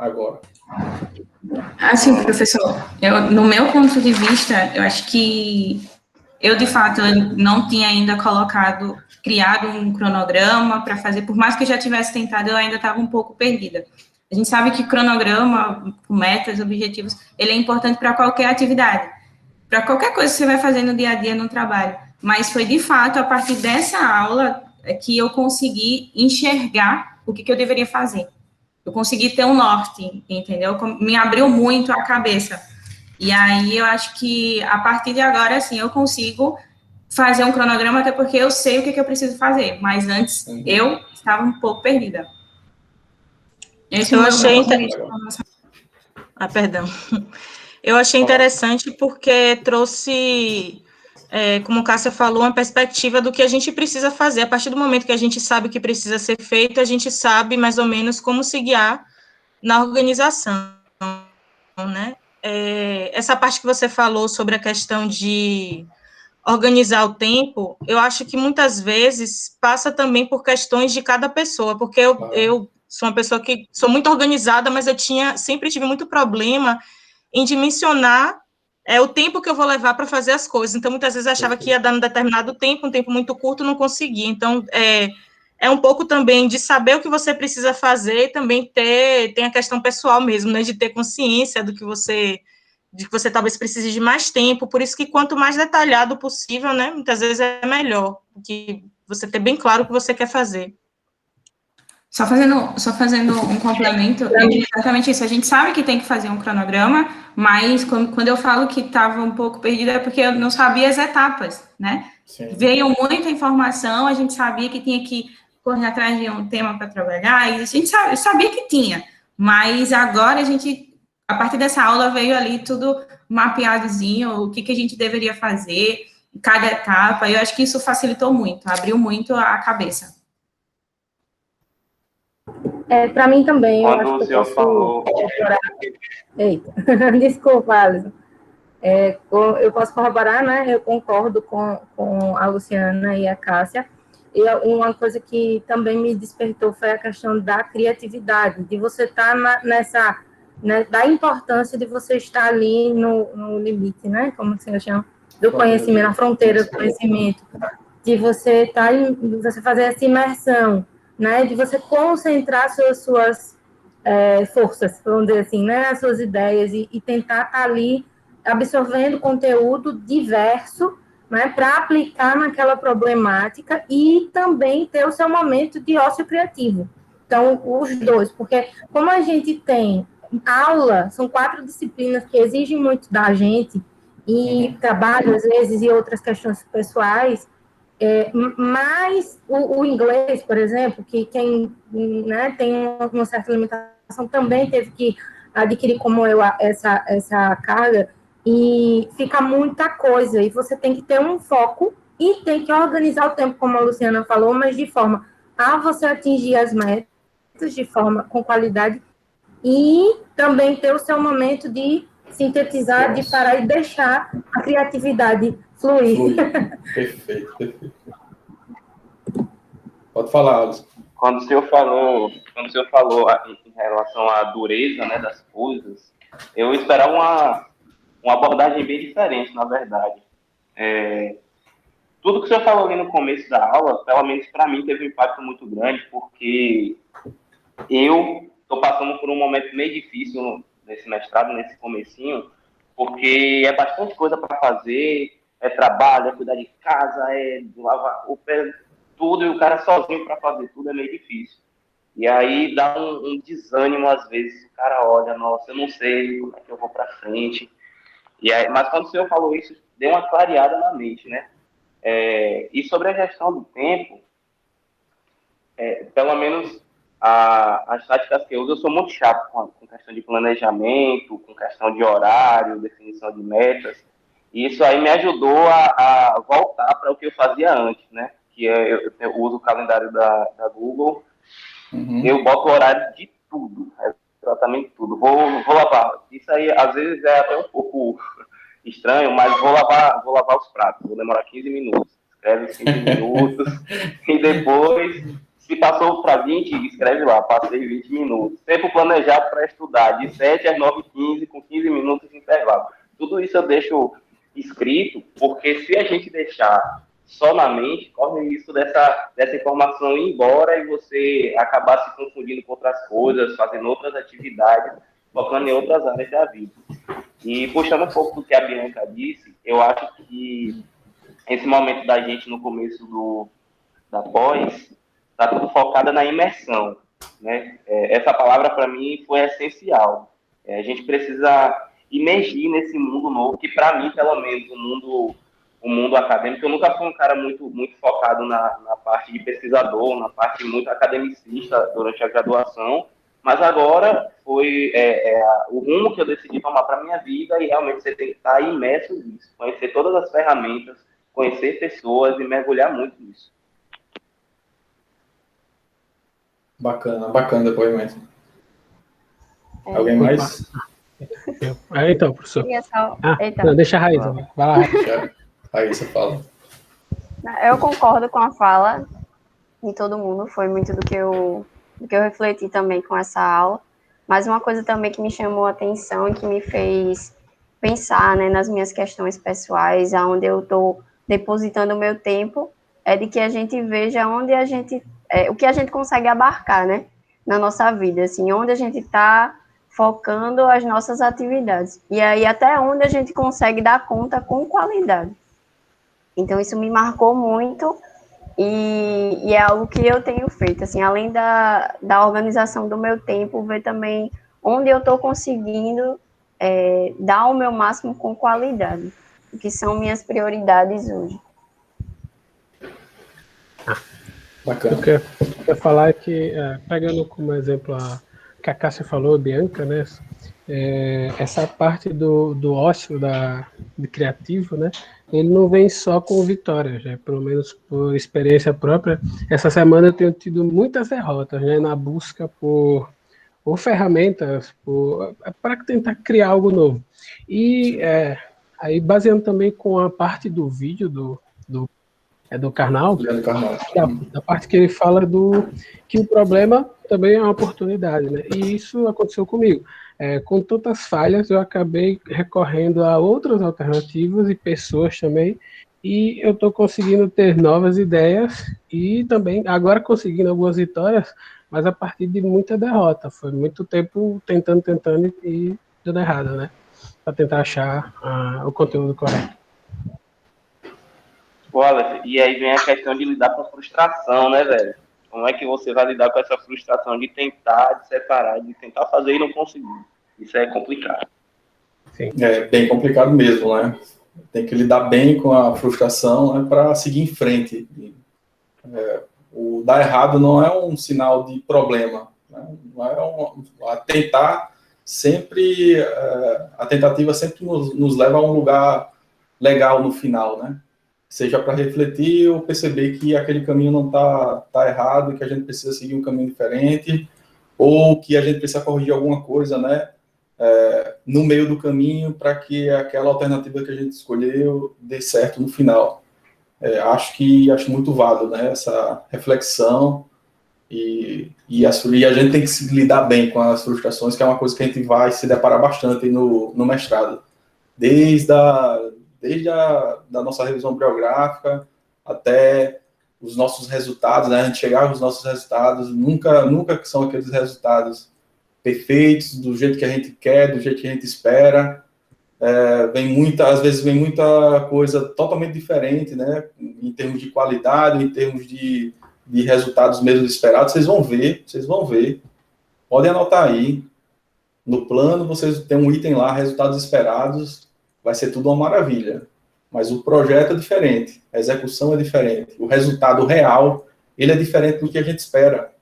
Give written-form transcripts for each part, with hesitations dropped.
agora? Assim, professor, no meu ponto de vista, eu acho que eu, de fato, não tinha ainda criado um cronograma para fazer, por mais que eu já tivesse tentado, eu ainda estava um pouco perdida. A gente sabe que cronograma, metas, objetivos, ele é importante para qualquer atividade, para qualquer coisa que você vai fazer no dia a dia no trabalho. Mas foi, de fato, a partir dessa aula que eu consegui enxergar o que eu deveria fazer. Eu consegui ter um norte, entendeu? Me abriu muito a cabeça. E aí eu acho que a partir de agora, assim, eu consigo fazer um cronograma, até porque eu sei o que eu preciso fazer. Mas antes eu estava um pouco perdida. Esse é o meu ponto de vista. Perdão. Eu achei interessante porque trouxe, como a Cássia falou, uma perspectiva do que a gente precisa fazer. A partir do momento que a gente sabe o que precisa ser feito, a gente sabe mais ou menos como se guiar na organização, né? Essa parte que você falou sobre a questão de organizar o tempo, eu acho que muitas vezes passa também por questões de cada pessoa, porque eu sou uma pessoa que sou muito organizada, mas eu sempre tive muito problema em dimensionar o tempo que eu vou levar para fazer as coisas. Então, muitas vezes eu achava que ia dar um determinado tempo, um tempo muito curto, não conseguia. Então, é um pouco também de saber o que você precisa fazer e também tem a questão pessoal mesmo, né, de ter consciência de que você talvez precise de mais tempo, por isso que quanto mais detalhado possível, né, muitas vezes é melhor, que você ter bem claro o que você quer fazer. Só fazendo um complemento, é exatamente isso. A gente sabe que tem que fazer um cronograma, mas quando eu falo que estava um pouco perdida, é porque eu não sabia as etapas, né? Sim. Veio muita informação, a gente sabia que tinha que correr atrás de um tema para trabalhar, e a gente sabia que tinha, mas agora a partir dessa aula, veio ali tudo mapeadozinho, o que a gente deveria fazer, cada etapa, e eu acho que isso facilitou muito, abriu muito a cabeça. Para mim também, eu acho que eu posso corroborar. Eita, desculpa, Alisson. Eu posso corroborar, né? Eu concordo com a Luciana e a Cássia. E uma coisa que também me despertou foi a questão da criatividade, de você estar da importância de você estar ali no limite, né? Como você chama? Do conhecimento, na fronteira do conhecimento, de você você fazer essa imersão, né, de você concentrar suas forças, vamos dizer assim, né, as suas ideias e tentar estar ali absorvendo conteúdo diverso, né, para aplicar naquela problemática e também ter o seu momento de ócio criativo. Então, os dois, porque como a gente tem aula, são 4 disciplinas que exigem muito da gente e trabalho, às vezes, e outras questões pessoais, mas o inglês, por exemplo, que quem, né, tem uma certa limitação, também teve que adquirir, como eu, essa carga, e fica muita coisa, e você tem que ter um foco e tem que organizar o tempo, como a Luciana falou, mas de forma a você atingir as metas de forma com qualidade e também ter o seu momento de sintetizar, de parar e deixar a criatividade fluir. Perfeito. Pode falar, Alisson. Quando o senhor falou em relação à dureza, né, das coisas, eu esperava uma abordagem bem diferente, na verdade. Tudo que o senhor falou ali no começo da aula, pelo menos para mim, teve um impacto muito grande, porque eu estou passando por um momento meio difícil nesse mestrado, nesse comecinho, porque é bastante coisa para fazer, trabalho, é cuidar de casa, lavar o pé, tudo, e o cara sozinho para fazer tudo é meio difícil. E aí dá um desânimo às vezes, o cara olha, nossa, eu não sei como é que eu vou para frente. E aí, mas quando o senhor falou isso, deu uma clareada na mente, né? E sobre a gestão do tempo, pelo menos as táticas que eu uso, eu sou muito chato com questão de planejamento, com questão de horário, definição de metas. E isso aí me ajudou a voltar para o que eu fazia antes, né? Que eu uso o calendário da Google. Eu boto o horário de tudo, exatamente tudo. Vou lavar. Isso aí, às vezes, é até um pouco estranho, mas vou lavar os pratos. Vou demorar 15 minutos. Escreve 5 minutos. E depois, se passou para 20, escreve lá, passei 20 minutos. Tempo planejado para estudar, de 7 às 9h15, com 15 minutos de intervalo. Tudo isso eu deixo escrito, porque se a gente deixar só na mente, corre o risco dessa informação ir embora e você acabar se confundindo com outras coisas, fazendo outras atividades, focando em outras áreas da vida. E puxando um pouco do que a Bianca disse, eu acho que esse momento da gente no começo da pós está tudo focada na imersão, né? Essa palavra para mim foi essencial. A gente precisa imergir nesse mundo novo, que para mim, pelo menos, o mundo acadêmico, eu nunca fui um cara muito focado na parte de pesquisador, na parte muito academicista durante a graduação, mas agora foi o rumo que eu decidi tomar para a minha vida e realmente você tem que estar imerso nisso, conhecer todas as ferramentas, conhecer pessoas e mergulhar muito nisso. Bacana depoimento. Alguém mais? Então, professor. Então. Não, deixa a Raíssa. Vai lá, Raíssa, fala. Eu concordo com a fala de todo mundo, foi muito do que eu refleti também com essa aula, mas uma coisa também que me chamou a atenção e que me fez pensar, né, nas minhas questões pessoais, aonde eu estou depositando o meu tempo, é de que a gente veja onde a gente, o que a gente consegue abarcar, né, na nossa vida, assim, onde a gente está focando as nossas atividades, e aí até onde a gente consegue dar conta com qualidade. Então, isso me marcou muito, e é algo que eu tenho feito, assim, além da organização do meu tempo, ver também onde eu estou conseguindo dar o meu máximo com qualidade, o que são minhas prioridades hoje. Bacana. O que eu quero falar é que, pegando como exemplo que a Cássia falou, Bianca, né, essa parte do ócio, de criativo, né, ele não vem só com vitórias, né, pelo menos por experiência própria. Essa semana eu tenho tido muitas derrotas, né, na busca por ferramentas para tentar criar algo novo. E aí, baseando também com a parte do vídeo do Karnal, da parte que ele fala que o problema também é uma oportunidade, né? E isso aconteceu comigo. Com tantas falhas, eu acabei recorrendo a outras alternativas e pessoas também, e eu estou conseguindo ter novas ideias e também agora conseguindo algumas vitórias, mas a partir de muita derrota. Foi muito tempo tentando e dando errado, né? Para tentar achar o conteúdo correto. Wallace, e aí vem a questão de lidar com a frustração, né, velho? Como é que você vai lidar com essa frustração de tentar, de separar, de tentar fazer e não conseguir? Isso é complicado. Sim. É bem complicado mesmo, né? Tem que lidar bem com a frustração, né, para seguir em frente. O dar errado não é um sinal de problema, né? Não é a tentativa sempre nos leva a um lugar legal no final, né? Seja para refletir ou perceber que aquele caminho não tá errado, que a gente precisa seguir um caminho diferente, ou que a gente precisa corrigir alguma coisa, né, no meio do caminho, para que aquela alternativa que a gente escolheu dê certo no final. Acho muito válido, né, essa reflexão, e a gente tem que se lidar bem com as frustrações, que é uma coisa que a gente vai se deparar bastante no mestrado. Desde a nossa revisão bibliográfica até os nossos resultados, né? A gente chegar aos nossos resultados, nunca são aqueles resultados perfeitos, do jeito que a gente quer, do jeito que a gente espera. Às vezes vem muita coisa totalmente diferente, né? Em termos de qualidade, em termos de resultados mesmo esperados. Vocês vão ver. Podem anotar aí. No plano, vocês têm um item lá, resultados esperados. Vai ser tudo uma maravilha, mas o projeto é diferente, a execução é diferente, o resultado real, ele é diferente do que a gente espera,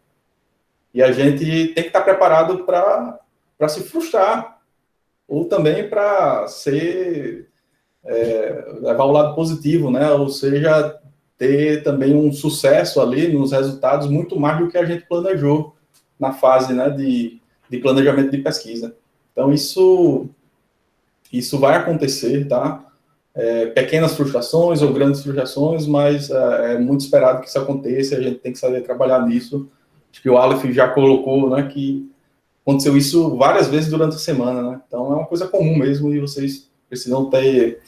e a gente tem que estar preparado para se frustrar, ou também para levar o lado positivo, né? Ou seja, ter também um sucesso ali nos resultados, muito mais do que a gente planejou na fase, né, de planejamento de pesquisa. Então, isso vai acontecer, tá? pequenas frustrações ou grandes frustrações, mas é muito esperado que isso aconteça, a gente tem que saber trabalhar nisso. Acho que o Aleph já colocou, né, que aconteceu isso várias vezes durante a semana, né? Então é uma coisa comum mesmo, e vocês precisam ter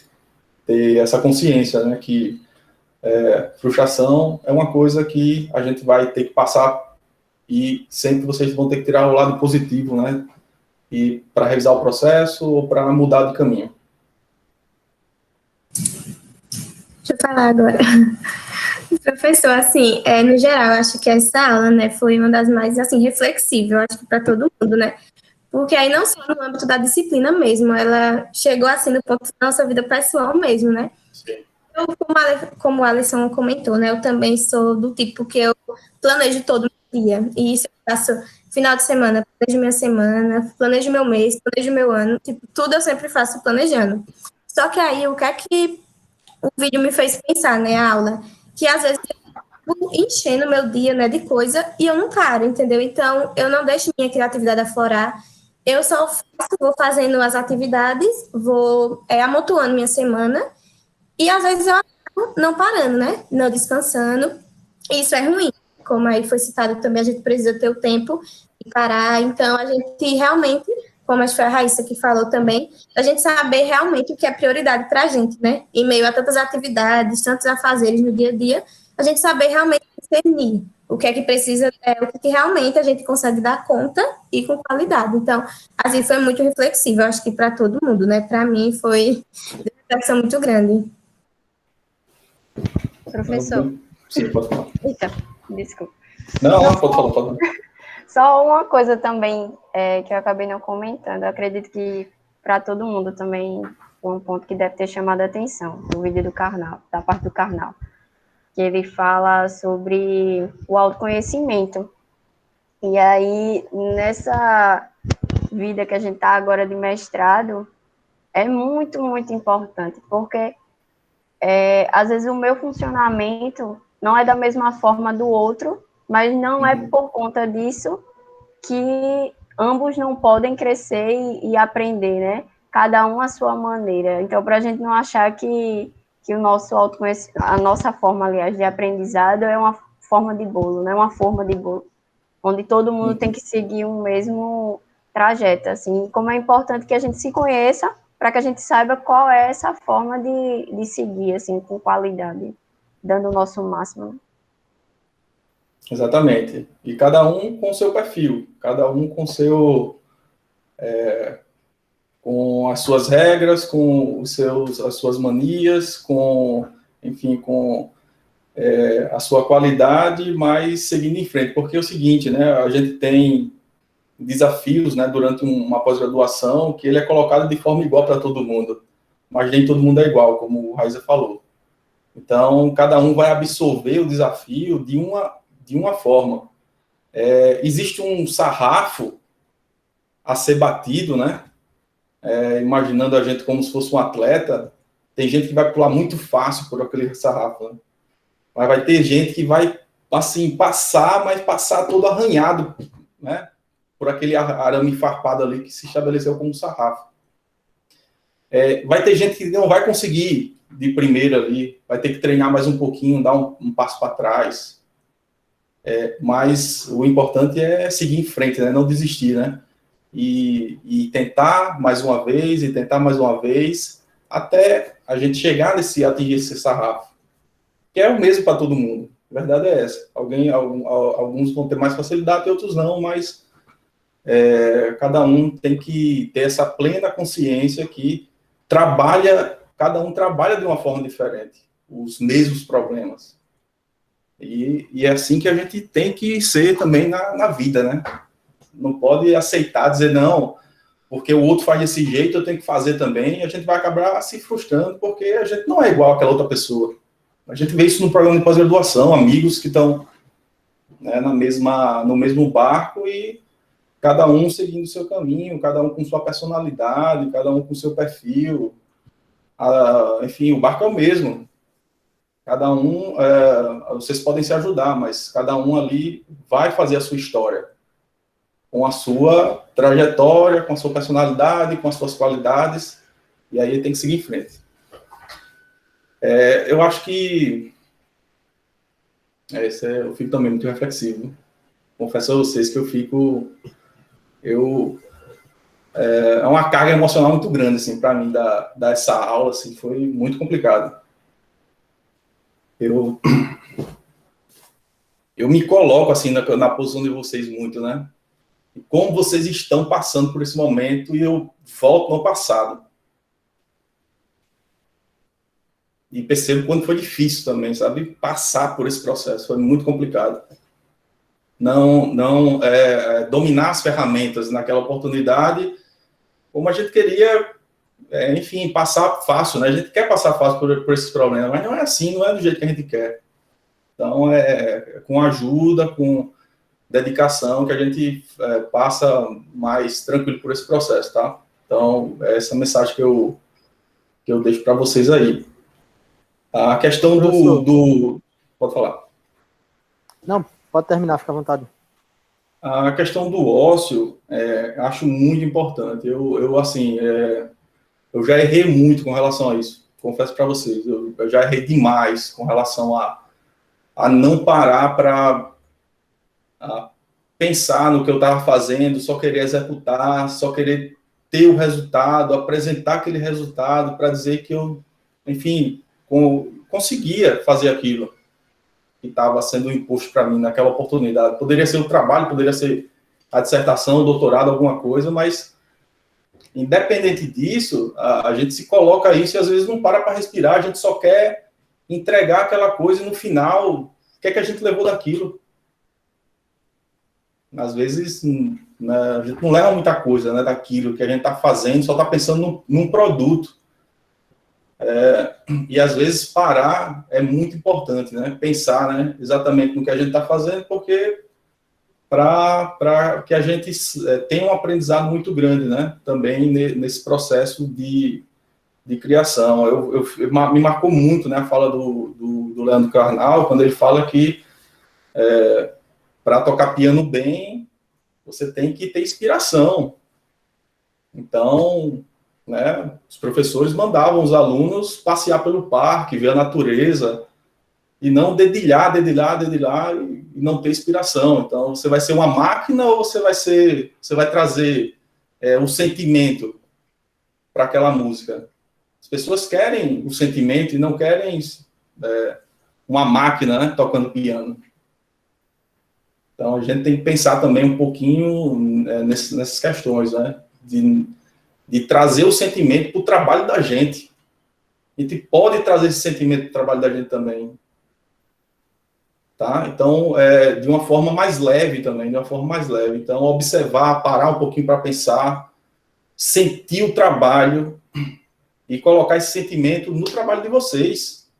essa consciência, né, que frustração é uma coisa que a gente vai ter que passar, e sempre vocês vão ter que tirar o lado positivo, né, e para revisar o processo ou para mudar de caminho. Deixa eu falar agora. Professor, assim, no geral, eu acho que essa aula, né, foi uma das mais, assim, reflexivas, eu acho que para todo mundo, né, porque aí não só no âmbito da disciplina mesmo, ela chegou, assim, no ponto da nossa vida pessoal mesmo, né. Sim. Eu, como o Alisson comentou, né, eu também sou do tipo que eu planejo todo dia, e isso eu faço final de semana, planejo minha semana, planejo meu mês, planejo meu ano, tipo, tudo eu sempre faço planejando. Só que aí, o que é que o vídeo me fez pensar, né, a aula? Que às vezes eu vou enchendo meu dia, né, de coisa e eu não paro, entendeu? Então, eu não deixo minha criatividade aflorar, eu só vou fazendo as atividades, vou amontoando minha semana e às vezes eu acabo não parando, né, não descansando, e isso é ruim. Como aí foi citado também, a gente precisa ter o tempo de parar, então a gente realmente, como acho que foi a Raíssa que falou também, a gente saber realmente o que é prioridade para a gente, né? Em meio a tantas atividades, tantos afazeres no dia a dia, a gente saber realmente discernir o que é que precisa, o que realmente a gente consegue dar conta e com qualidade. Então, assim, foi muito reflexivo, eu acho que para todo mundo, né? Para mim foi uma reflexão muito grande. Professor. Sim, pode falar. Eita, desculpa. Não, pode falar. Só uma coisa também que eu acabei não comentando. Eu acredito que para todo mundo também foi um ponto que deve ter chamado a atenção, o vídeo do Karnal, da parte do Karnal, que ele fala sobre o autoconhecimento. E aí, nessa vida que a gente está agora de mestrado, é muito, muito importante, porque às vezes o meu funcionamento não é da mesma forma do outro, mas não é por conta disso que ambos não podem crescer e aprender, né? Cada um à sua maneira. Então, para a gente não achar que o nosso autoconhecimento, a nossa forma, aliás, de aprendizado é uma forma de bolo, né? Uma forma de bolo, onde todo mundo tem que seguir um mesmo trajeto, assim. Como é importante que a gente se conheça para que a gente saiba qual é essa forma de seguir, assim, com qualidade, dando o nosso máximo. Exatamente. E cada um com o seu perfil, cada um com seu, com as suas regras, com as suas manias, com, enfim, com a sua qualidade, mas seguindo em frente. Porque é o seguinte, né? A gente tem desafios, né, durante uma pós-graduação, que ele é colocado de forma igual para todo mundo, mas nem todo mundo é igual, como o Raíssa falou. Então, cada um vai absorver o desafio de uma forma. Existe um sarrafo a ser batido, né? Imaginando a gente como se fosse um atleta, tem gente que vai pular muito fácil por aquele sarrafo, né? Mas vai ter gente que vai, assim, mas passar todo arranhado, né? Por aquele arame farpado ali que se estabeleceu como sarrafo. Vai ter gente que não vai conseguir de primeira ali, vai ter que treinar mais um pouquinho, dar um passo para trás. Mas o importante é seguir em frente, né? Não desistir, né? E tentar mais uma vez, até a gente atingir esse sarrafo. Que é o mesmo para todo mundo. A verdade é essa. Alguns vão ter mais facilidade e outros não, mas cada um tem que ter essa plena consciência que cada um trabalha de uma forma diferente, os mesmos problemas. E é assim que a gente tem que ser também na vida, né? Não pode aceitar, dizer, não, porque o outro faz desse jeito, eu tenho que fazer também, e a gente vai acabar se frustrando, porque a gente não é igual àquela outra pessoa. A gente vê isso no programa de pós-graduação, amigos que estão, né, no mesmo barco e cada um seguindo o seu caminho, cada um com sua personalidade, cada um com seu perfil. Enfim, o barco é o mesmo. Cada um, vocês podem se ajudar, mas cada um ali vai fazer a sua história, com a sua trajetória, com a sua personalidade, com as suas qualidades, e aí tem que seguir em frente. Eu acho que eu fico também muito reflexivo. Confesso a vocês que é uma carga emocional muito grande, assim, para mim, dar essa aula, assim, foi muito complicado. Eu me coloco, assim, na posição de vocês muito, né? E como vocês estão passando por esse momento, e eu volto no passado. E percebo quanto foi difícil também, sabe? Passar por esse processo, foi muito complicado. Não dominar as ferramentas naquela oportunidade, como a gente queria, enfim, passar fácil, né? A gente quer passar fácil por esses problemas, mas não é assim, não é do jeito que a gente quer. Então, com ajuda, com dedicação, que a gente passa mais tranquilo por esse processo, tá? Então, essa mensagem que eu deixo para vocês aí. A questão do... Pode falar. Não, pode terminar, fica à vontade. A questão do ócio, acho muito importante. Eu já errei muito com relação a isso. Confesso para vocês, eu já errei demais com relação a não parar para pensar no que eu estava fazendo, só querer executar, só querer ter o resultado, apresentar aquele resultado para dizer que eu, enfim, conseguia fazer aquilo que estava sendo imposto para mim naquela oportunidade. Poderia ser o trabalho, poderia ser a dissertação, o doutorado, alguma coisa, mas independente disso, a gente se coloca isso e às vezes não para respirar, a gente só quer entregar aquela coisa e no final, o que é que a gente levou daquilo? Às vezes, né, a gente não leva muita coisa, né, daquilo que a gente está fazendo, só está pensando num produto. E às vezes parar é muito importante, né? Pensar, né, exatamente no que a gente está fazendo, porque para que a gente tenha um aprendizado muito grande, né? Também nesse processo de criação. Me marcou muito, né, a fala do Leandro Carnal, quando ele fala que para tocar piano bem, você tem que ter inspiração. Então, né, os professores mandavam os alunos passear pelo parque, ver a natureza, e não dedilhar e não ter inspiração. Então, você vai ser uma máquina ou você vai trazer um sentimento para aquela música? As pessoas querem o sentimento e não querem uma máquina, né, tocando piano. Então, a gente tem que pensar também um pouquinho nessas questões, né, de trazer o sentimento para o trabalho da gente. A gente pode trazer esse sentimento para o trabalho da gente também. Tá? Então, de uma forma mais leve também, de uma forma mais leve. Então, observar, parar um pouquinho para pensar, sentir o trabalho e colocar esse sentimento no trabalho de vocês.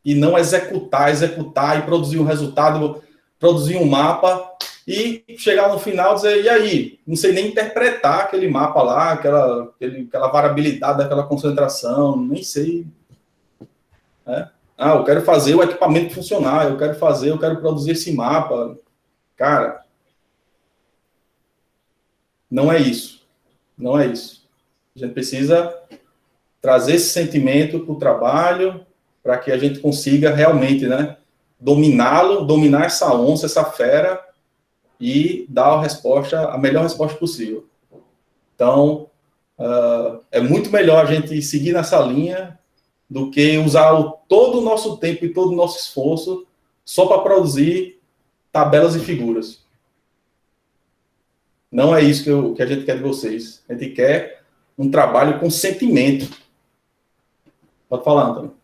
E não executar e produzir um resultado, produzir um mapa e chegar no final e dizer, e aí? Não sei nem interpretar aquele mapa lá, aquela variabilidade daquela concentração, nem sei. Né? Eu quero fazer o equipamento funcionar, eu quero produzir esse mapa. Cara, não é isso. Não é isso. A gente precisa trazer esse sentimento para o trabalho, para que a gente consiga realmente, né, dominar essa onça, essa fera, e dar a melhor resposta possível. Então, é muito melhor a gente seguir nessa linha do que usar todo o nosso tempo e todo o nosso esforço só para produzir tabelas e figuras. Não é isso que a gente quer de vocês. A gente quer um trabalho com sentimento. Pode falar, Antônio.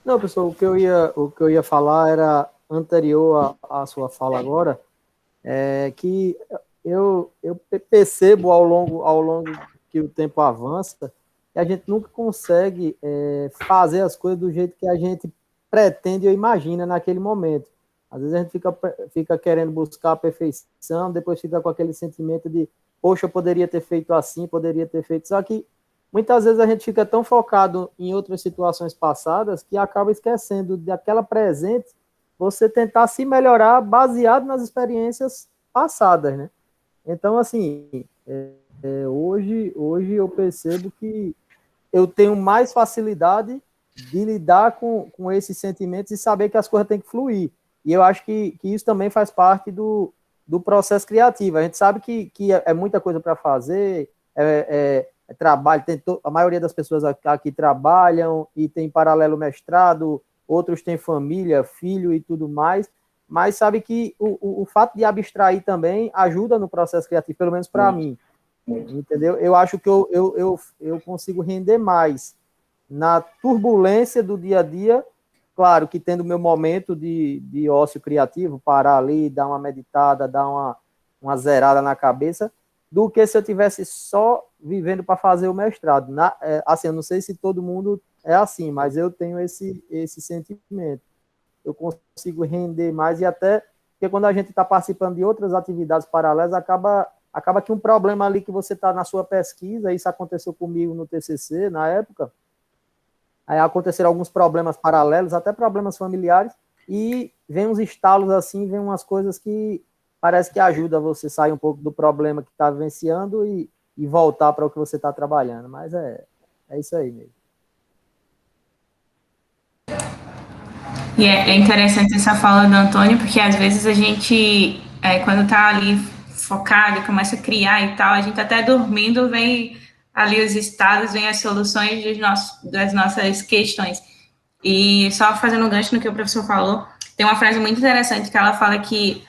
Não, pessoal, o que eu ia falar era anterior à sua fala agora, que eu percebo ao longo que o tempo avança, que a gente nunca consegue fazer as coisas do jeito que a gente pretende ou imagina naquele momento. Às vezes a gente fica querendo buscar a perfeição, depois fica com aquele sentimento de, poxa, eu poderia ter feito assim, poderia ter feito... Só que muitas vezes a gente fica tão focado em outras situações passadas que acaba esquecendo daquela presente, você tentar se melhorar baseado nas experiências passadas, né? Então, assim, hoje eu percebo que eu tenho mais facilidade de lidar com esses sentimentos e saber que as coisas têm que fluir. E eu acho que isso também faz parte do processo criativo. A gente sabe que é muita coisa para fazer, trabalho, a maioria das pessoas aqui trabalham e tem paralelo mestrado, outros têm família, filho e tudo mais, mas sabe que o fato de abstrair também ajuda no processo criativo, pelo menos para mim. Entendeu? Eu acho que eu consigo render mais na turbulência do dia a dia, claro que tendo meu momento de ócio criativo, parar ali, dar uma meditada, dar uma zerada na cabeça, do que se eu tivesse só vivendo para fazer o mestrado. Assim, eu não sei se todo mundo é assim, mas eu tenho esse sentimento. Eu consigo render mais, e até porque quando a gente está participando de outras atividades paralelas, acaba que um problema ali que você está na sua pesquisa, isso aconteceu comigo no TCC, na época, aí aconteceram alguns problemas paralelos, até problemas familiares, e vem uns estalos assim, vem umas coisas que parece que ajuda você sair um pouco do problema que está vivenciando e voltar para o que você está trabalhando, mas é isso aí mesmo. E é interessante essa fala do Antônio, porque às vezes a gente, quando está ali focado e começa a criar e tal, a gente até dormindo, vem ali os estados, vem as soluções das nossas questões. E só fazendo um gancho no que o professor falou, tem uma frase muito interessante que ela fala que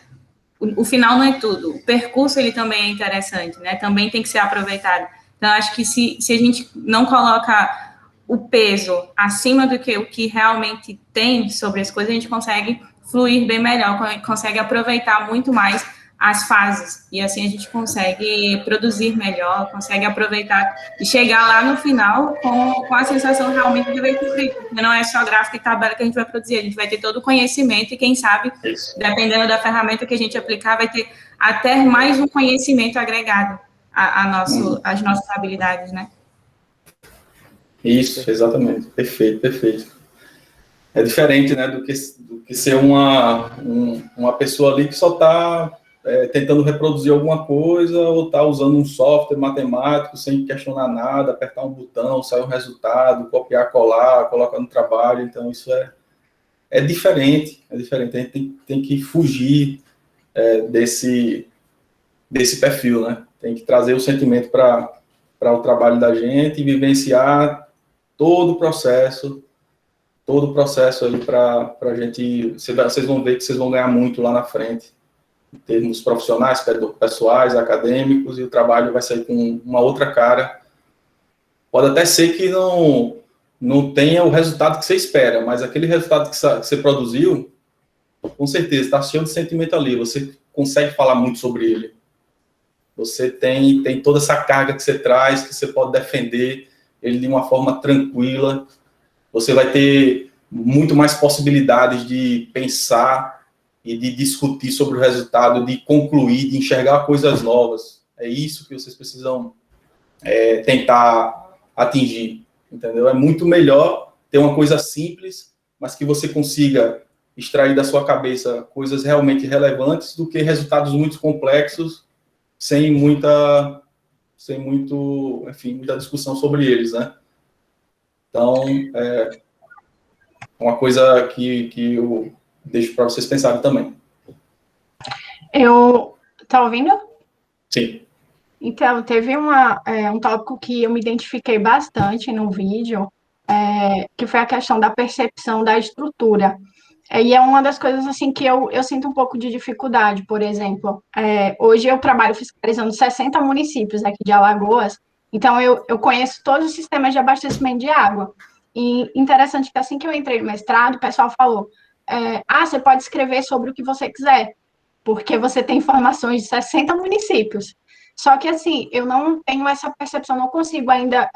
o final não é tudo, o percurso ele também é interessante, né? Também tem que ser aproveitado. Então, acho que se a gente não coloca o peso acima do que o que realmente tem sobre as coisas, a gente consegue fluir bem melhor, consegue aproveitar muito mais as fases, e assim a gente consegue produzir melhor, consegue aproveitar e chegar lá no final com a sensação realmente de ver cumprir, porque não é só gráfico e tabela que a gente vai produzir, a gente vai ter todo o conhecimento, e quem sabe, dependendo da ferramenta que a gente aplicar, vai ter até mais um conhecimento agregado às nossas habilidades, né? Isso, exatamente. Perfeito. É diferente, né, do que ser uma pessoa ali que só está tentando reproduzir alguma coisa ou está usando um software matemático sem questionar nada, apertar um botão, sai um resultado, copiar, colar, colocar no trabalho. Então, isso é diferente. A gente tem que fugir desse perfil, né? Tem que trazer o sentimento para o trabalho da gente e vivenciar todo o processo aí para a gente. Vocês vão ver que vocês vão ganhar muito lá na frente, em termos profissionais, pessoais, acadêmicos, e o trabalho vai sair com uma outra cara. Pode até ser que não tenha o resultado que você espera, mas aquele resultado que você produziu, com certeza, está cheio de sentimento ali, você consegue falar muito sobre ele. Você tem toda essa carga que você traz, que você pode defender ele de uma forma tranquila. Você vai ter muito mais possibilidades de pensar e de discutir sobre o resultado, de concluir, de enxergar coisas novas. É isso que vocês precisam tentar atingir, entendeu? É muito melhor ter uma coisa simples, mas que você consiga extrair da sua cabeça coisas realmente relevantes, do que resultados muito complexos, sem muita discussão sobre eles, né? Então, é uma coisa que eu deixo para vocês pensarem também. Tá ouvindo? Sim. Então, teve um tópico que eu me identifiquei bastante no vídeo, que foi a questão da percepção da estrutura. E é uma das coisas, assim, que eu sinto um pouco de dificuldade. Por exemplo, hoje eu trabalho fiscalizando 60 municípios aqui de Alagoas, então eu conheço todos os sistemas de abastecimento de água. E interessante que assim que eu entrei no mestrado, o pessoal falou, você pode escrever sobre o que você quiser, porque você tem informações de 60 municípios. Só que, assim, eu não tenho essa percepção, não consigo ainda,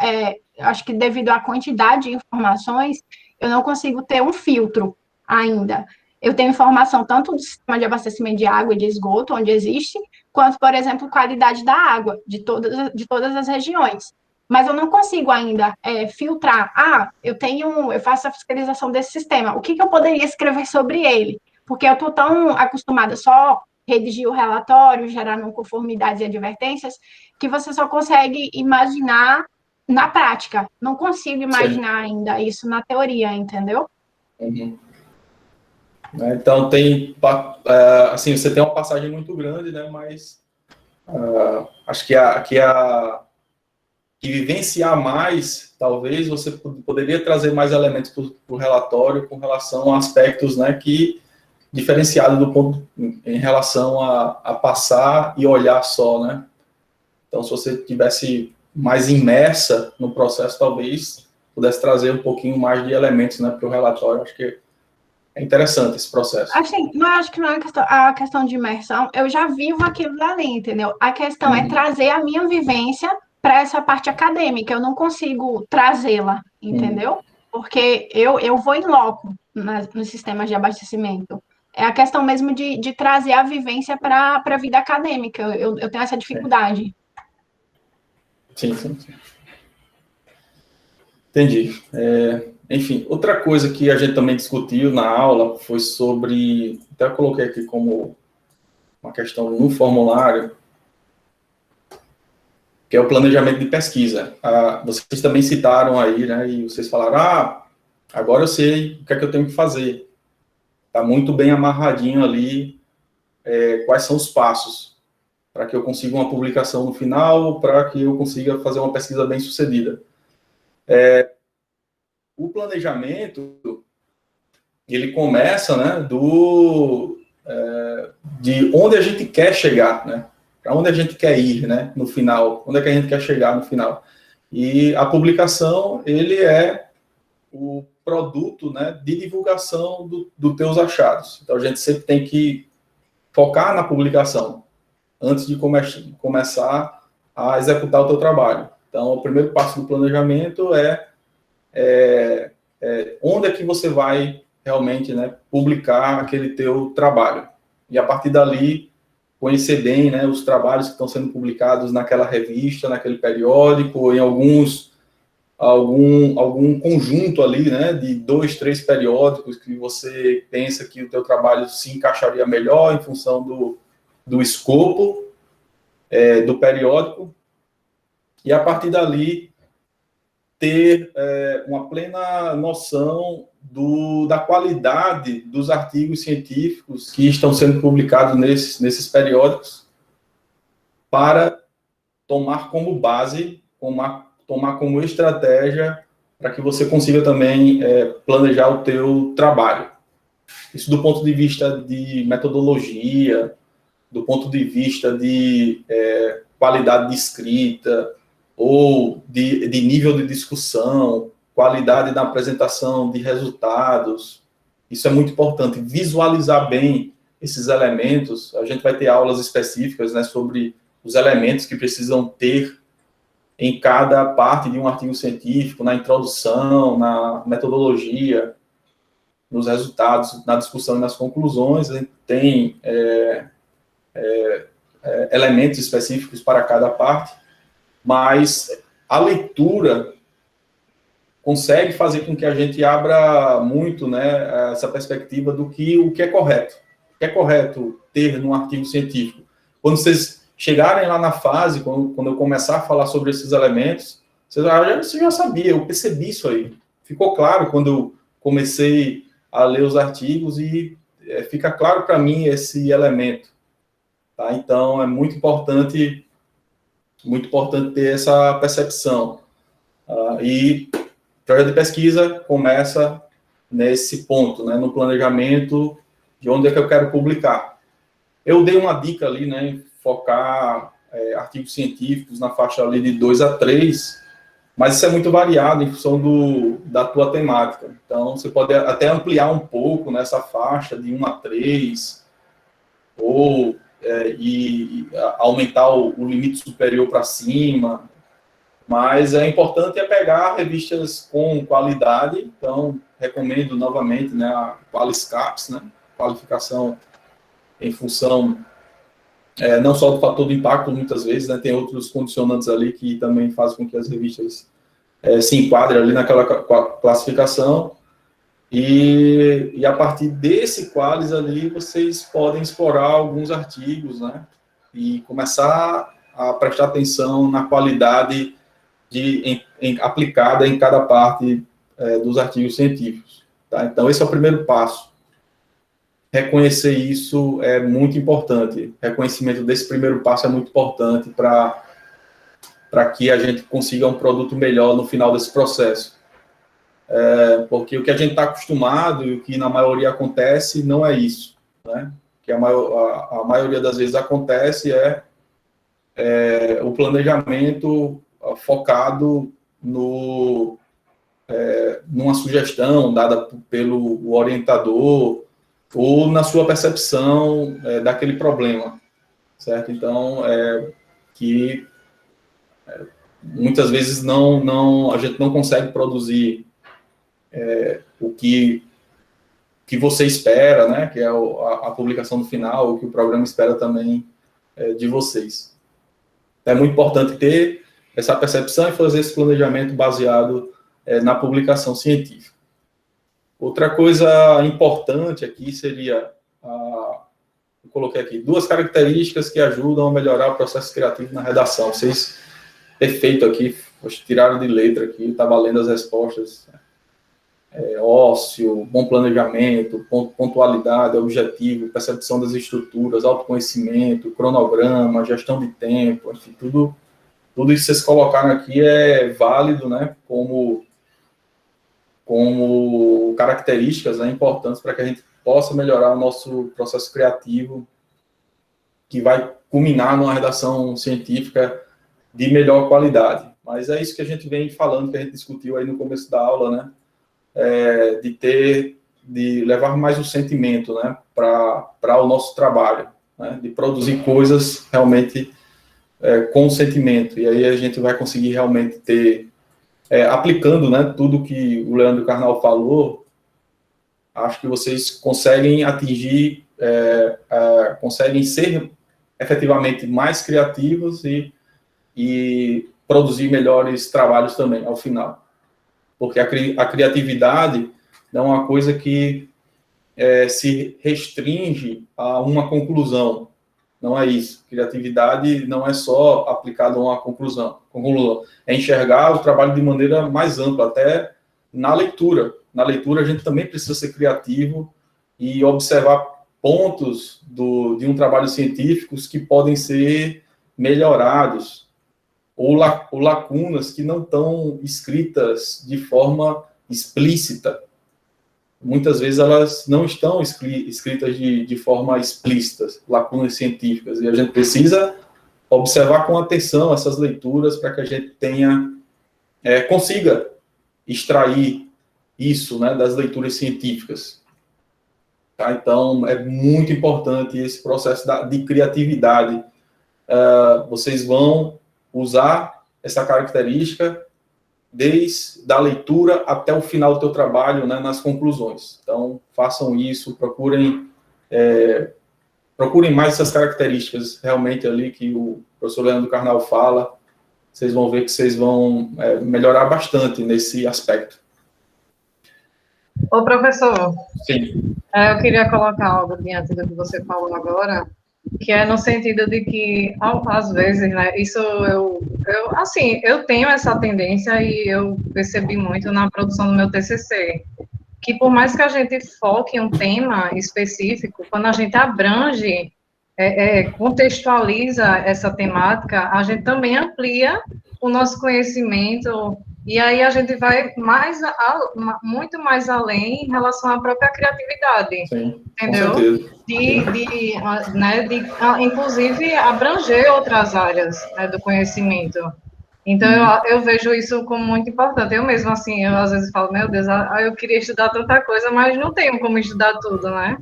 acho que devido à quantidade de informações, eu não consigo ter um filtro ainda. Eu tenho informação tanto do sistema de abastecimento de água e de esgoto, onde existe, quanto, por exemplo, qualidade da água, de todas as regiões. Mas eu não consigo ainda filtrar, eu faço a fiscalização desse sistema, o que eu poderia escrever sobre ele? Porque eu estou tão acostumada só redigir o relatório, gerar não conformidades e advertências, que você só consegue imaginar na prática. Não consigo imaginar ainda isso na teoria, entendeu? Uhum. Então, assim, você tem uma passagem muito grande, né, mas acho que vivenciar mais, talvez você poderia trazer mais elementos para o relatório com relação a aspectos, né, que diferenciado do ponto em relação a passar e olhar só, né? Então, se você tivesse mais imersa no processo, talvez pudesse trazer um pouquinho mais de elementos, né, para o relatório. Acho que é interessante esse processo. Assim, não acho que não é a questão de imersão. Eu já vivo aquilo dali, entendeu? A questão é trazer a minha vivência para essa parte acadêmica. Eu não consigo trazê-la, entendeu? Porque eu vou em loco nos sistemas de abastecimento. É a questão mesmo de trazer a vivência para a vida acadêmica. Eu tenho essa dificuldade. Sim. Entendi. Enfim, outra coisa que a gente também discutiu na aula foi sobre, até eu coloquei aqui como uma questão no formulário, que é o planejamento de pesquisa. Vocês também citaram aí, né, e vocês falaram, agora eu sei o que é que eu tenho que fazer. Está muito bem amarradinho ali, quais são os passos para que eu consiga uma publicação no final, para que eu consiga fazer uma pesquisa bem sucedida. O planejamento, ele começa, né, de onde a gente quer chegar, né, para onde a gente quer ir, né, no final, onde é que a gente quer chegar no final. E a publicação, ele é o produto, né, de divulgação dos teus achados. Então, a gente sempre tem que focar na publicação antes de começar a executar o teu trabalho. Então, o primeiro passo do planejamento é onde é que você vai realmente, né, publicar aquele teu trabalho. E a partir dali, conhecer bem, né, os trabalhos que estão sendo publicados naquela revista, naquele periódico, em algum conjunto ali, né, de 2, 3 periódicos que você pensa que o teu trabalho se encaixaria melhor em função do escopo do periódico. E a partir dali, ter uma plena noção da qualidade dos artigos científicos que estão sendo publicados nesses periódicos, para tomar como base, tomar como estratégia para que você consiga também planejar o teu trabalho. Isso do ponto de vista de metodologia, do ponto de vista de qualidade de escrita, ou de nível de discussão, qualidade da apresentação de resultados. Isso é muito importante. Visualizar bem esses elementos. A gente vai ter aulas específicas, né, sobre os elementos que precisam ter em cada parte de um artigo científico, na introdução, na metodologia, nos resultados, na discussão e nas conclusões. A gente tem elementos específicos para cada parte, mas a leitura consegue fazer com que a gente abra muito, né, essa perspectiva do que o que é correto. O que é correto ter num artigo científico. Quando vocês chegarem lá na fase, quando eu começar a falar sobre esses elementos, você já sabia, eu percebi isso aí. Ficou claro quando eu comecei a ler os artigos e fica claro para mim esse elemento. Tá? Então, é muito importante ter essa percepção. E o projeto de pesquisa começa nesse ponto, né, no planejamento de onde é que eu quero publicar. Eu dei uma dica ali, né, em focar artigos científicos na faixa ali de 2 a 3, mas isso é muito variado em função da tua temática. Então, você pode até ampliar um pouco nessa faixa de 1 a 3, ou e aumentar o limite superior para cima, mas é importante pegar revistas com qualidade. Então, recomendo novamente, né, a QualiSCAPS, né, qualificação em função não só do fator do impacto, muitas vezes, né, tem outros condicionantes ali que também fazem com que as revistas se enquadrem ali naquela classificação. E a partir desse qualis ali, vocês podem explorar alguns artigos, né? E começar a prestar atenção na qualidade aplicada em cada parte dos artigos científicos. Tá? Então, esse é o primeiro passo. Reconhecer isso é muito importante. Reconhecimento desse primeiro passo é muito importante para que a gente consiga um produto melhor no final desse processo. Porque o que a gente está acostumado e o que na maioria acontece não é isso, né? Que a maioria das vezes acontece o planejamento focado numa sugestão dada pelo orientador ou na sua percepção daquele problema, certo? Então, muitas vezes a gente não consegue produzir o que você espera, né? Que é a publicação no final, o que o programa espera também de vocês. É muito importante ter essa percepção e fazer esse planejamento baseado na publicação científica. Outra coisa importante aqui seria, eu coloquei aqui, 2 características que ajudam a melhorar o processo criativo na redação. Vocês, perfeito aqui, tiraram de letra aqui, estava lendo as respostas. Ócio, bom planejamento, pontualidade, objetivo, percepção das estruturas, autoconhecimento, cronograma, gestão de tempo, enfim, tudo isso que vocês colocaram aqui é válido, né, como características, né, importantes para que a gente possa melhorar o nosso processo criativo, que vai culminar numa redação científica de melhor qualidade. Mas é isso que a gente vem falando, que a gente discutiu aí no começo da aula, né, de levar mais o sentimento, né, para o nosso trabalho, né, de produzir coisas realmente com sentimento, e aí a gente vai conseguir realmente ter, aplicando, né, tudo que o Leandro Carnal falou, acho que vocês conseguem atingir, conseguem ser efetivamente mais criativos e produzir melhores trabalhos também, ao final. Porque a criatividade é uma coisa que se restringe a uma conclusão. Não é isso. Criatividade não é só aplicada a uma conclusão. É enxergar o trabalho de maneira mais ampla, até na leitura. Na leitura, a gente também precisa ser criativo e observar pontos de um trabalho científico que podem ser melhorados, ou lacunas que não estão escritas de forma explícita. Muitas vezes elas não estão escritas de forma explícita, lacunas científicas, e a gente precisa observar com atenção essas leituras para que a gente consiga extrair isso, né, das leituras científicas. Tá? Então, é muito importante esse processo de criatividade. Vocês vão usar essa característica desde a leitura até o final do teu trabalho, né, nas conclusões. Então, façam isso, procurem mais essas características realmente ali que o professor Leandro Carnal fala. Vocês vão ver que vocês vão melhorar bastante nesse aspecto. Ô, professor. Sim. Eu queria colocar algo diante do que você falou agora, que é no sentido de que, às vezes, né, isso eu tenho essa tendência e eu percebi muito na produção do meu TCC, que por mais que a gente foque em um tema específico, quando a gente abrange, contextualiza essa temática, a gente também amplia o nosso conhecimento, e aí a gente vai muito mais além em relação à própria criatividade. Sim, entendeu? Com certeza. Inclusive, abranger outras áreas, né, do conhecimento. Então, eu vejo isso como muito importante. Eu mesmo, assim, eu às vezes falo, meu Deus, eu queria estudar tanta coisa, mas não tenho como estudar tudo, né?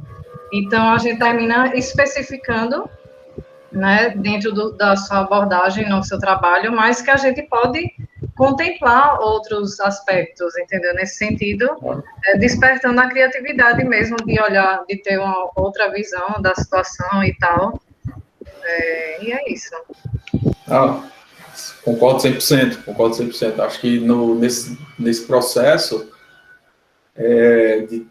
Então, a gente termina especificando, né, dentro da sua abordagem no seu trabalho, mas que a gente pode contemplar outros aspectos, entendeu? Nesse sentido, despertando a criatividade mesmo, de olhar, de ter uma outra visão da situação e tal. E é isso. Concordo 100%. Acho que nesse processo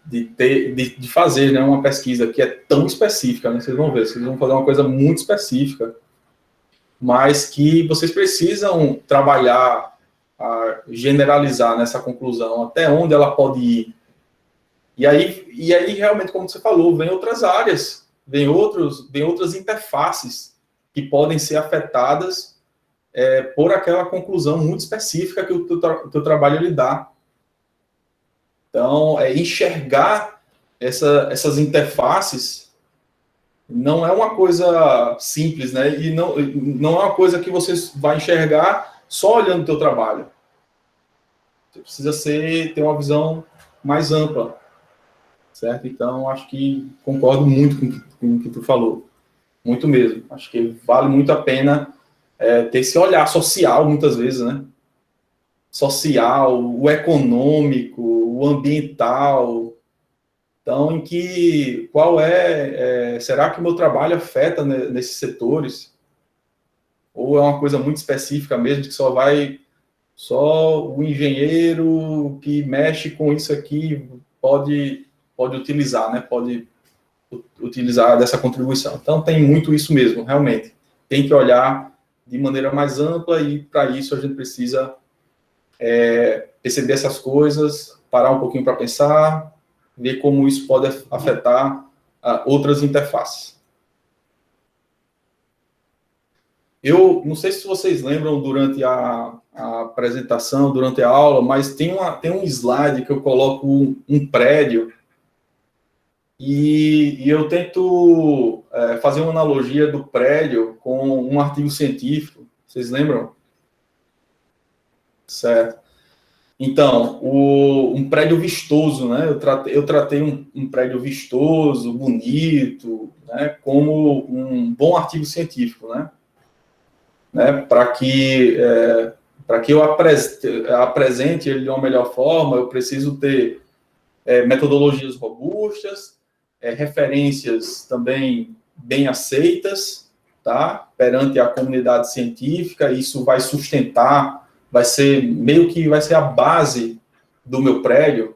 de fazer, né, uma pesquisa que é tão específica, né, vocês vão ver, vocês vão fazer uma coisa muito específica, mas que vocês precisam trabalhar generalizar nessa conclusão, até onde ela pode ir. E aí realmente, como você falou, vem outras áreas, vem outras interfaces que podem ser afetadas por aquela conclusão muito específica que o teu trabalho lhe dá. Então, enxergar essas interfaces não é uma coisa simples, né? E não é uma coisa que você vai enxergar só olhando o teu trabalho. Você precisa ter uma visão mais ampla, certo? Então, acho que concordo muito com o que tu falou. Muito mesmo. Acho que vale muito a pena ter esse olhar social, muitas vezes, né? Social, o econômico, o ambiental. Então, será que o meu trabalho afeta nesses setores? Ou é uma coisa muito específica mesmo, que só o engenheiro que mexe com isso aqui pode utilizar, né? Pode utilizar dessa contribuição. Então, tem muito isso mesmo, realmente. Tem que olhar de maneira mais ampla e, para isso, a gente precisa perceber essas coisas, parar um pouquinho para pensar, ver como isso pode afetar outras interfaces. Eu não sei se vocês lembram durante a apresentação, durante a aula, mas tem um slide que eu coloco um prédio e eu tento fazer uma analogia do prédio com um artigo científico. Vocês lembram? Certo. Então, um prédio vistoso, né? Eu tratei um prédio vistoso, bonito, né? Como um bom artigo científico, né? Para que eu apresente ele de uma melhor forma, eu preciso ter metodologias robustas, referências também bem aceitas, tá? Perante a comunidade científica. Isso vai sustentar, vai ser a base do meu prédio,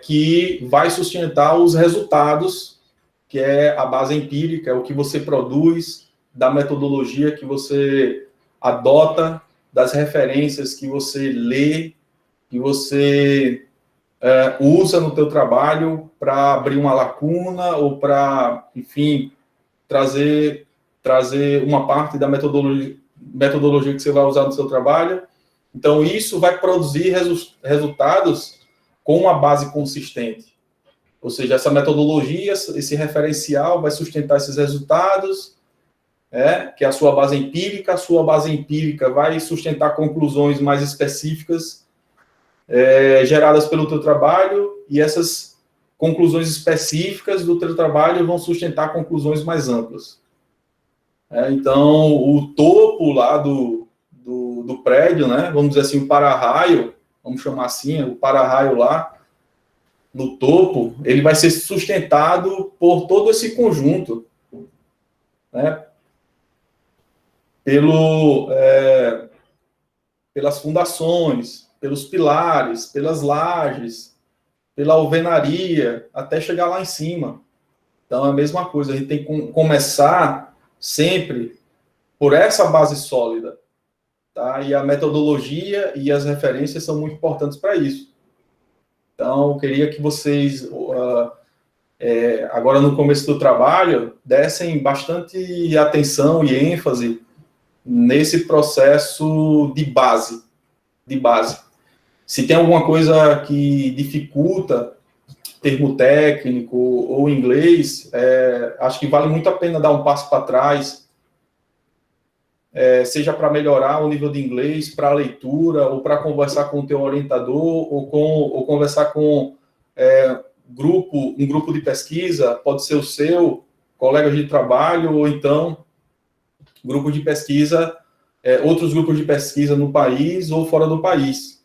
que vai sustentar os resultados, que é a base empírica, é o que você produz, da metodologia que você adota, das referências que você lê, que você usa no teu trabalho para abrir uma lacuna ou para, enfim, trazer uma parte da metodologia que você vai usar no seu trabalho. Então, isso vai produzir resultados com uma base consistente. Ou seja, essa metodologia, esse referencial vai sustentar esses resultados, que é a sua base empírica vai sustentar conclusões mais específicas geradas pelo teu trabalho, e essas conclusões específicas do teu trabalho vão sustentar conclusões mais amplas. Então, o topo lá do prédio, né, vamos dizer assim, o para-raio, vamos chamar assim, o para-raio lá, no topo, ele vai ser sustentado por todo esse conjunto, né, pelas fundações, pelos pilares, pelas lajes, pela alvenaria, até chegar lá em cima. Então, é a mesma coisa, a gente tem que começar sempre por essa base sólida, tá? E a metodologia e as referências são muito importantes para isso. Então, eu queria que vocês, agora no começo do trabalho, dessem bastante atenção e ênfase nesse processo de base. Se tem alguma coisa que dificulta, termo técnico ou inglês, acho que vale muito a pena dar um passo para trás, seja para melhorar o nível de inglês, para a leitura, ou para conversar com o teu orientador, ou conversar com um grupo de pesquisa, pode ser o seu, colegas de trabalho, ou então grupo de pesquisa, outros grupos de pesquisa no país ou fora do país.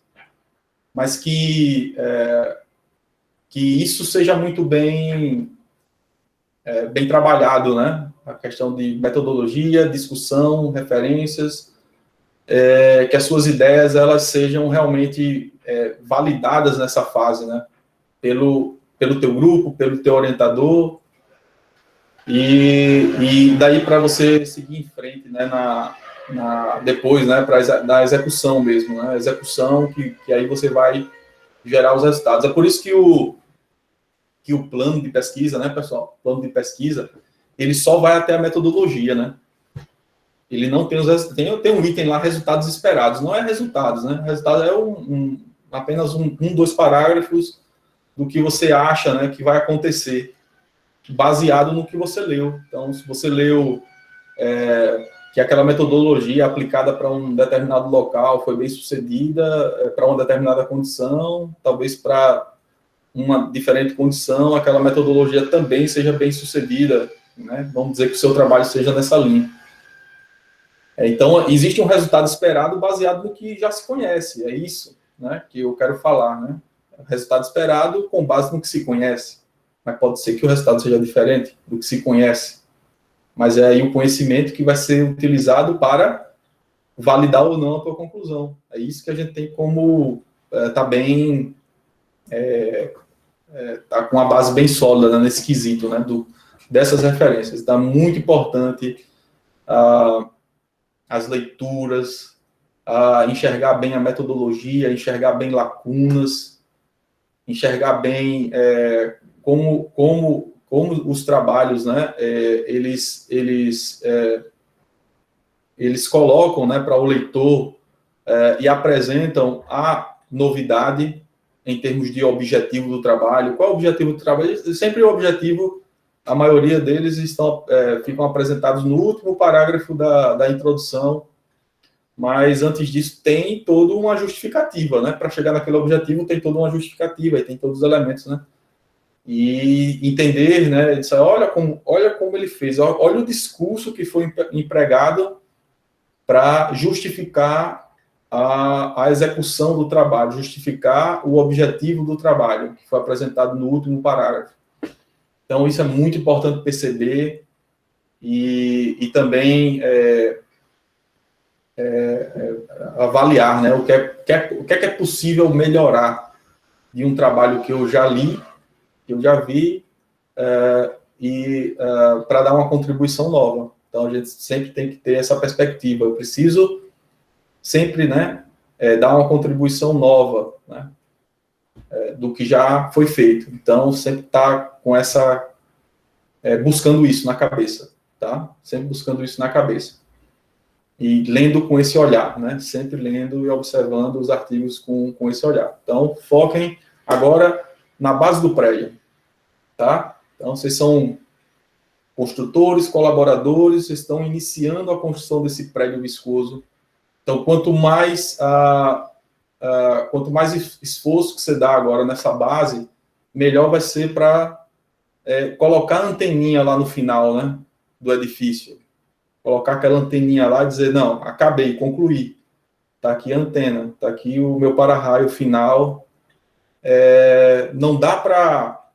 Mas que isso seja muito bem trabalhado, né? A questão de metodologia, discussão, referências, que as suas ideias elas sejam realmente validadas nessa fase, né? Pelo teu grupo, pelo teu orientador, e daí para você seguir em frente, né? depois, né, da execução mesmo, né, execução que aí você vai gerar os resultados. É por isso que o plano de pesquisa, né, pessoal, plano de pesquisa, ele só vai até a metodologia, né, ele não tem tem um item lá, resultados esperados, não é resultados, né, resultado é apenas dois parágrafos do que você acha, né, que vai acontecer, baseado no que você leu. Então, se você leu que aquela metodologia aplicada para um determinado local foi bem sucedida, para uma determinada condição, talvez para uma diferente condição, aquela metodologia também seja bem sucedida, né? Vamos dizer que o seu trabalho seja nessa linha. Então, existe um resultado esperado baseado no que já se conhece, é isso, né, que eu quero falar, né? Resultado esperado com base no que se conhece, mas pode ser que o resultado seja diferente do que se conhece. Mas é aí o conhecimento que vai ser utilizado para validar ou não a tua conclusão. É isso que a gente tem como tá bem, tá com uma base bem sólida, né, nesse quesito, né, dessas referências. Então, é muito importante as leituras, enxergar bem a metodologia, enxergar bem lacunas, enxergar bem como os trabalhos, né, eles colocam, né, para o leitor e apresentam a novidade em termos de objetivo do trabalho. Qual é o objetivo do trabalho? Sempre o objetivo, a maioria deles ficam apresentados no último parágrafo da introdução, mas antes disso tem toda uma justificativa, né, para chegar naquele objetivo tem toda uma justificativa, e tem todos os elementos, né, e entender, né, dizer, olha como ele fez, olha o discurso que foi empregado para justificar a execução do trabalho, justificar o objetivo do trabalho, que foi apresentado no último parágrafo. Então, isso é muito importante perceber e também avaliar, né, o que é possível melhorar de um trabalho que eu já li, que eu já vi, para dar uma contribuição nova. Então, a gente sempre tem que ter essa perspectiva. Eu preciso sempre, né, dar uma contribuição nova, né, do que já foi feito. Então, sempre tá com essa... buscando isso na cabeça, tá? Sempre buscando isso na cabeça. E lendo com esse olhar, né? Sempre lendo e observando os artigos com esse olhar. Então, foquem agora na base do prédio, tá? Então, vocês são construtores, colaboradores, vocês estão iniciando a construção desse prédio viscoso. Então, quanto mais esforço que você dá agora nessa base, melhor vai ser para colocar a anteninha lá no final, né, do edifício. Colocar aquela anteninha lá e dizer, não, acabei, concluí. Está aqui a antena, está aqui o meu para-raio final. Não dá para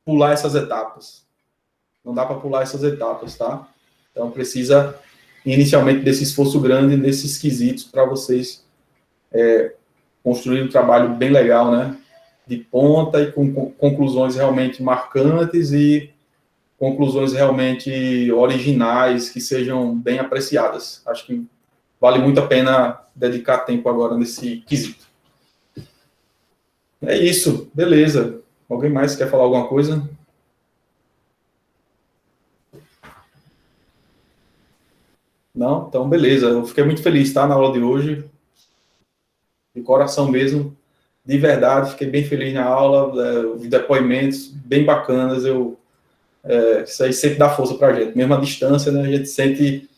pular essas etapas. Não dá para pular essas etapas, tá? Então, precisa, inicialmente, desse esforço grande nesses quesitos para vocês construir um trabalho bem legal, né? De ponta e com conclusões realmente marcantes e conclusões realmente originais que sejam bem apreciadas. Acho que vale muito a pena dedicar tempo agora nesse quesito. É isso, beleza. Alguém mais quer falar alguma coisa? Não? Então, beleza. Eu fiquei muito feliz, tá, na aula de hoje. De coração mesmo. De verdade, fiquei bem feliz na aula. Os depoimentos bem bacanas. Isso aí sempre dá força para a gente. Mesmo à distância, né, a gente sente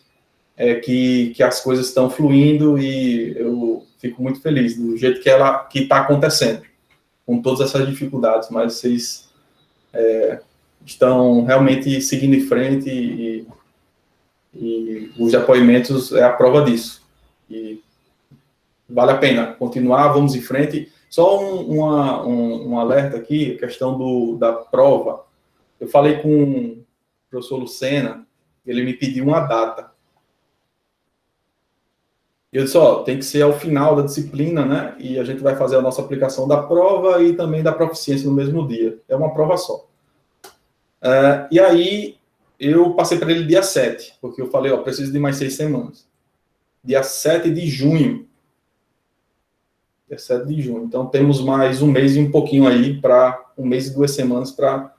que as coisas estão fluindo e eu fico muito feliz do jeito que está acontecendo, com todas essas dificuldades, mas vocês estão realmente seguindo em frente e os depoimentos é a prova disso. E vale a pena continuar, vamos em frente. Só um alerta aqui, a questão da prova. Eu falei com o professor Lucena, ele me pediu uma data. Eu disse, tem que ser ao final da disciplina, né? E a gente vai fazer a nossa aplicação da prova e também da proficiência no mesmo dia. É uma prova só. E aí, eu passei para ele dia 7, porque eu falei, preciso de mais 6 semanas. dia 7 de junho. Dia 7 de junho. Então, temos mais um mês e um pouquinho aí, para 1 mês e 2 semanas para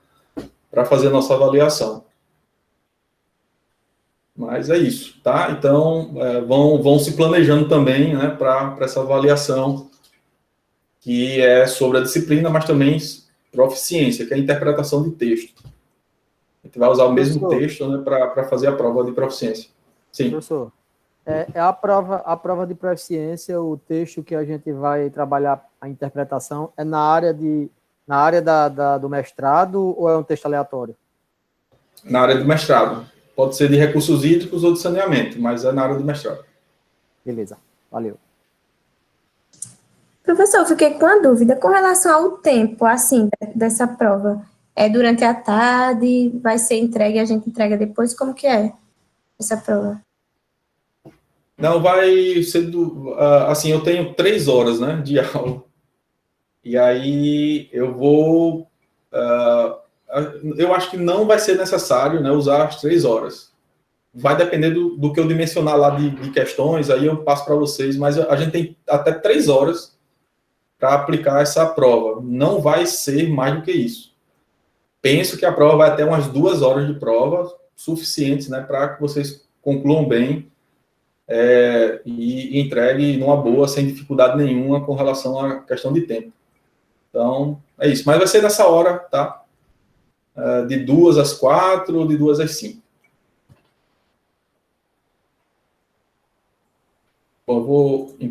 fazer a nossa avaliação. Mas é isso, tá? Então, vão se planejando também, né, para essa avaliação, que é sobre a disciplina, mas também proficiência, que é a interpretação de texto. A gente vai usar o mesmo texto, né, para fazer a prova de proficiência. Sim. Professor, a prova de proficiência, o texto que a gente vai trabalhar a interpretação é na área do mestrado ou é um texto aleatório? Na área do mestrado. Pode ser de recursos hídricos ou de saneamento, mas é na área do mestrado. Beleza, valeu. Professor, eu fiquei com a dúvida com relação ao tempo, assim, dessa prova. É durante a tarde, vai ser entregue, a gente entrega depois? Como que é essa prova? Não, vai ser assim, eu tenho 3 horas, né, de aula. E aí eu vou... eu acho que não vai ser necessário, né, usar as 3 horas. Vai depender do que eu dimensionar lá de questões, aí eu passo para vocês, mas a gente tem até 3 horas para aplicar essa prova. Não vai ser mais do que isso. Penso que a prova vai até umas 2 horas de prova, suficientes, né, para que vocês concluam bem e entreguem numa boa, sem dificuldade nenhuma com relação à questão de tempo. Então, é isso. Mas vai ser nessa hora, tá? De 2 às 4 ou de 2 às 5. Bom, eu vou